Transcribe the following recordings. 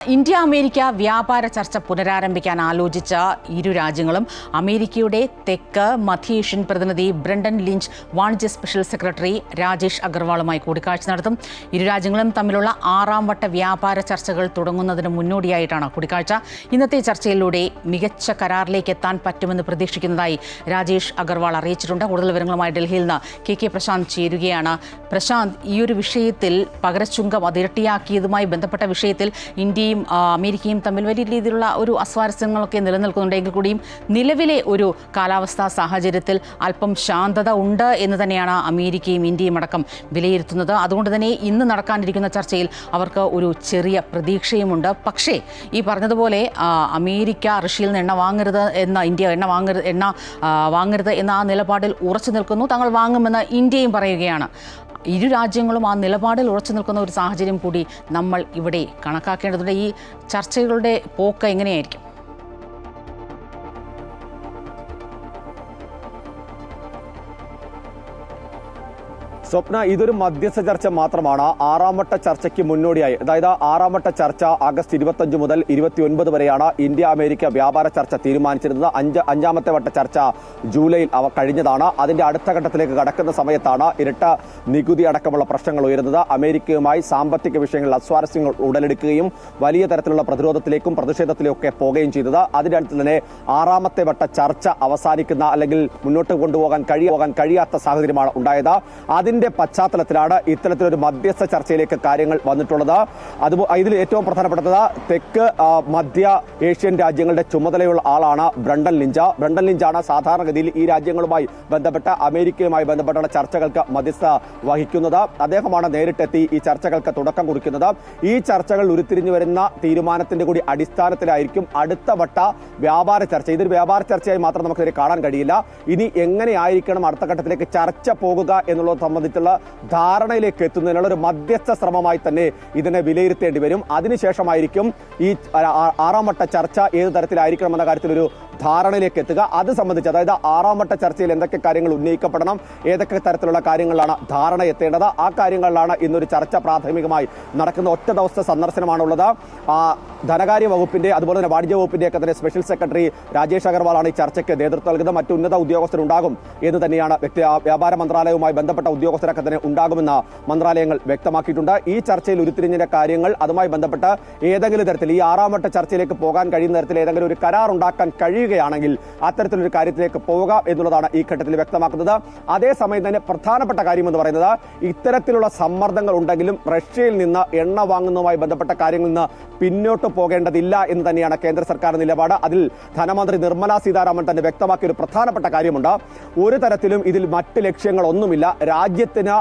India America വ്യാപാര ചർച്ച പുനരാരംഭിക്കാൻ ആലോചിച്ച ഇരു രാജ്യങ്ങളും അമേരിക്കയുടെ തെക്ക് മധ്യേഷ്യൻ പ്രതിനിധി ബ്രണ്ടൻ ലിഞ്ച്, വാണിജ്യ സ്പെഷ്യൽ സെക്രട്ടറി രാജേഷ് അഗർവാളുമായി കൂടിക്കാഴ്ച നടത്തും. ഇരു രാജ്യങ്ങളും തമ്മിലുള്ള 6ാം വട്ട വ്യാപാര ചർച്ചകൾ തുടങ്ങുന്നതിന് മുന്നോടിയായിട്ടാണ് കൂടിക്കാഴ്ച. ഇന്നത്തെ ചർച്ചയിലൂടെ മികച്ച കരാറിലേക്ക് എത്താൻ പറ്റുമെന്ന് പ്രതീക്ഷിക്കുന്നതായി രാജേഷ് അഗർവാൾ അറിയിച്ചിട്ടുണ്ട്. കൂടുതൽ വിവരങ്ങളുമായി ഡൽഹിയിൽ നിന്ന് കെ പ്രശാന്ത് ചേരുകയാണ്. പ്രശാന്ത്, ഈ ഒരു വിഷയത്തിൽ പകരച്ചുങ്കം അതിരട്ടിയാക്കിയതുമായി ബന്ധപ്പെട്ട വിഷയത്തിൽ ഇന്ത്യയും അമേരിക്കയും തമ്മിൽ വലിയ രീതിയിലുള്ള ഒരു അസ്വാരസ്യങ്ങളൊക്കെ നിലനിൽക്കുന്നുണ്ടെങ്കിൽ കൂടിയും നിലവിലെ ഒരു കാലാവസ്ഥാ സാഹചര്യത്തിൽ അല്പം ശാന്തത ഉണ്ട് എന്ന് തന്നെയാണ് അമേരിക്കയും ഇന്ത്യയും അടക്കം വിലയിരുത്തുന്നത്. അതുകൊണ്ട് തന്നെ ഇന്ന് നടക്കാനിരിക്കുന്ന ചർച്ചയിൽ അവർക്ക് ഒരു ചെറിയ പ്രതീക്ഷയുമുണ്ട്. പക്ഷേ ഈ പറഞ്ഞതുപോലെ അമേരിക്ക റഷ്യയിൽ നിന്ന് എണ്ണ വാങ്ങരുത് എന്ന ഇന്ത്യ എണ്ണ വാങ്ങരുത് എന്ന ആ നിലപാടിൽ ഉറച്ചു നിൽക്കുന്നു. തങ്ങൾ വാങ്ങുമെന്ന് ഇന്ത്യയും പറയുകയാണ്. ഇരു രാജ്യങ്ങളും ആ നിലപാടിൽ ഉറച്ചു നിൽക്കുന്ന ഒരു സാഹചര്യം കൂടി നമ്മൾ ഇവിടെ കണക്കാക്കേണ്ടതുണ്ട്. ഈ ചർച്ചകളുടെ പോക്ക് എങ്ങനെയായിരിക്കും? സ്വപ്ന, ഇതൊരു മധ്യസ്ഥ ചർച്ച മാത്രമാണ്. 6ാം വട്ട ചർച്ചയ്ക്ക് മുന്നോടിയായി, അതായത് 6ാം വട്ട ചർച്ച ആഗസ്റ്റ് 25 മുതൽ 29 വരെയാണ് ഇന്ത്യ അമേരിക്ക വ്യാപാര ചർച്ച തീരുമാനിച്ചിരുന്നത്. അഞ്ചാമത്തെ വട്ട ചർച്ച ജൂലൈയിൽ കഴിഞ്ഞതാണ്. അതിന്റെ അടുത്ത ഘട്ടത്തിലേക്ക് കടക്കുന്ന സമയത്താണ് ഇരട്ട നികുതി അടക്കമുള്ള പ്രശ്നങ്ങൾ ഉയരുന്നത്. അമേരിക്കയുമായി സാമ്പത്തിക വിഷയങ്ങളിൽ അസ്വാരസ്യങ്ങൾ ഉടലെടുക്കുകയും വലിയ തരത്തിലുള്ള പ്രതിരോധത്തിലേക്കും പ്രതിഷേധത്തിലേക്കും പോകുകയും ചെയ്തത്. അതിന്റെ അടുത്ത് തന്നെ 6ാമത്തെ വട്ട ചർച്ച അവസാനിക്കുന്ന അല്ലെങ്കിൽ മുന്നോട്ട് കൊണ്ടുപോകാൻ കഴിയാത്ത സാഹചര്യമാണ് ഉണ്ടായത്. അതിന്റെ പശ്ചാത്തലത്തിലാണ് ഇത്തരത്തിലൊരു മധ്യസ്ഥ ചർച്ചയിലേക്ക് കാര്യങ്ങൾ വന്നിട്ടുള്ളത്. ഇതിൽ ഏറ്റവും പ്രധാനപ്പെട്ടത് തെക്ക് മധ്യ ഏഷ്യൻ രാജ്യങ്ങളുടെ ചുമതലയുള്ള ആളാണ് ബ്രണ്ടൻ ലിഞ്ചാണ് സാധാരണഗതിയിൽ ഈ രാജ്യങ്ങളുമായി ബന്ധപ്പെട്ട അമേരിക്കയുമായി ബന്ധപ്പെട്ടുള്ള ചർച്ചകൾക്ക് മധ്യസ്ഥ വഹിക്കുന്നത്. അദ്ദേഹമാണ് നേരിട്ടെത്തി ഈ ചർച്ചകൾക്ക് തുടക്കം കുറിക്കുന്നത്. ഈ ചർച്ചകൾ ഉരുത്തിരിഞ്ഞു വരുന്ന തീരുമാനത്തിന്റെ കൂടി അടിസ്ഥാനത്തിലായിരിക്കും അടുത്ത വട്ട വ്യാപാര ചർച്ച. ഇതൊരു വ്യാപാര ചർച്ചയായി മാത്രം നമുക്കിതിനെ കാണാൻ കഴിയില്ല. ഇനി എങ്ങനെയായിരിക്കണം അടുത്ത ഘട്ടത്തിലേക്ക് ചർച്ച പോകുക എന്നുള്ളത് സംബന്ധിച്ചുള്ള ധാരണയിലേക്ക് എത്തുന്നതിനുള്ള ഒരു മധ്യസ്ഥ ശ്രമമായി തന്നെ ഇതിനെ വിലയിരുത്തേണ്ടി വരും. അതിനുശേഷമായിരിക്കും ഈ 6ാം വട്ട ചർച്ച ഏത് തരത്തിലായിരിക്കണം എന്ന കാര്യത്തിലൊരു ധാരണയിലേക്ക് എത്തുക. അത് സംബന്ധിച്ച്, അതായത് 6ാം വട്ട ചർച്ചയിൽ എന്തൊക്കെ കാര്യങ്ങൾ ഉന്നയിക്കപ്പെടണം, ഏതൊക്കെ തരത്തിലുള്ള കാര്യങ്ങളിലാണ് ധാരണ എത്തേണ്ടത്, ആ കാര്യങ്ങളിലാണ് ഇന്നൊരു ചർച്ച പ്രാഥമികമായി നടക്കുന്ന. ഒറ്റ ദിവസത്തെ സന്ദർശനമാണുള്ളത്. ധനകാര്യ വകുപ്പിന്റെ അതുപോലെ തന്നെ വാണിജ്യ വകുപ്പിന്റെ ഒക്കെ തന്നെ സ്പെഷ്യൽ സെക്രട്ടറി രാജേഷ് അഗർവാളാണ് ഈ ചർച്ചയ്ക്ക് നേതൃത്വം നൽകുന്നത്. മറ്റു ഉന്നത ഉദ്യോഗസ്ഥരുണ്ടാകും എന്ന് തന്നെയാണ് വ്യാപാര മന്ത്രാലയവുമായി ബന്ധപ്പെട്ട ഉദ്യോഗസ്ഥരൊക്കെ തന്നെ ഉണ്ടാകുമെന്ന് മന്ത്രാലയങ്ങൾ വ്യക്തമാക്കിയിട്ടുണ്ട്. ഈ ചർച്ചയിൽ ഉരുത്തിരിഞ്ഞ കാര്യങ്ങൾ, അതുമായി ബന്ധപ്പെട്ട് ഏതെങ്കിലും തരത്തിൽ ഈ 6ാം വട്ട ചർച്ചയിലേക്ക് പോകാൻ കഴിയുന്ന തരത്തിൽ ഏതെങ്കിലും ഒരു കരാർ ഉണ്ടാക്കാൻ കഴിയുകയാണെങ്കിൽ അത്തരത്തിലൊരു കാര്യത്തിലേക്ക് പോവുക എന്നുള്ളതാണ് ഈ ഘട്ടത്തിൽ വ്യക്തമാക്കുന്നത്. അതേസമയം തന്നെ പ്രധാനപ്പെട്ട കാര്യം എന്ന് പറയുന്നത്, ഇത്തരത്തിലുള്ള സമ്മർദ്ദങ്ങൾ ഉണ്ടെങ്കിലും റഷ്യയിൽ നിന്ന് എണ്ണ വാങ്ങുന്നതുമായി ബന്ധപ്പെട്ട കാര്യങ്ങളിൽ നിന്ന് പിന്നോട്ട് പോകേണ്ടതില്ല എന്ന് തന്നെയാണ് കേന്ദ്ര സർക്കാർ നിലപാട്. അതിൽ ധനമന്ത്രി നിർമ്മല സീതാരാമൻ തന്നെ വ്യക്തമാക്കിയ ഒരു പ്രധാനപ്പെട്ട കാര്യമുണ്ട്. ഒരു തരത്തിലും ഇതിൽ മറ്റ് ലക്ഷ്യങ്ങളൊന്നുമില്ല. രാജ്യത്തിന്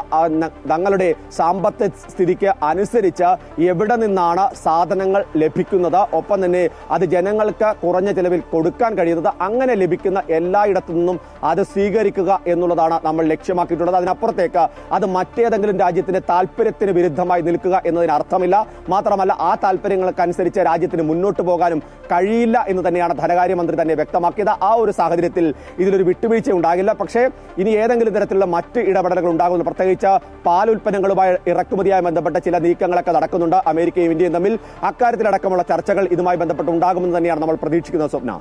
തങ്ങളുടെ സാമ്പത്തിക സ്ഥിതിക്ക് അനുസരിച്ച് എവിടെ നിന്നാണ് സാധനങ്ങൾ ലഭിക്കുന്നത്, ഒപ്പം തന്നെ അത് ജനങ്ങൾക്ക് കുറഞ്ഞ ചെലവിൽ കൊടുക്കാൻ കഴിയുന്നത്, അങ്ങനെ ലഭിക്കുന്ന എല്ലായിടത്തു നിന്നും അത് സ്വീകരിക്കുക എന്നുള്ളതാണ് നമ്മൾ ലക്ഷ്യമാക്കിയിട്ടുള്ളത്. അതിനപ്പുറത്തേക്ക് അത് മറ്റേതെങ്കിലും രാജ്യത്തിന്റെ താല്പര്യത്തിന് വിരുദ്ധമായി നിൽക്കുക എന്നതിന് അർത്ഥമില്ല. മാത്രമല്ല, ആ താല്പര്യങ്ങൾക്കനുസരിച്ച് രാജ്യത്തിന് മുന്നോട്ട് പോകാനും കഴിയില്ല എന്ന് തന്നെയാണ് ധനകാര്യമന്ത്രി തന്നെ വ്യക്തമാക്കിയത്. ആ ഒരു സാഹചര്യത്തിൽ ഇതിലൊരു വിട്ടുവീഴ്ച ഉണ്ടാകില്ല. പക്ഷേ ഇനി ഏതെങ്കിലും തരത്തിലുള്ള മറ്റ് ഇടപെടലുകൾ ഉണ്ടാകുന്നു, പ്രത്യേകിച്ച് പാലുൽപ്പന്നങ്ങളുമായി ഇറക്കുമതിയായി ബന്ധപ്പെട്ട ചില നീക്കങ്ങളൊക്കെ നടക്കുന്നുണ്ട് അമേരിക്കയും ഇന്ത്യയും തമ്മിൽ. അക്കാര്യത്തിലടക്കമുള്ള ചർച്ചകൾ ഇതുമായി ബന്ധപ്പെട്ട് ഉണ്ടാകുമെന്ന് തന്നെയാണ് നമ്മൾ പ്രതീക്ഷിക്കുന്നത്. സ്വപ്ന.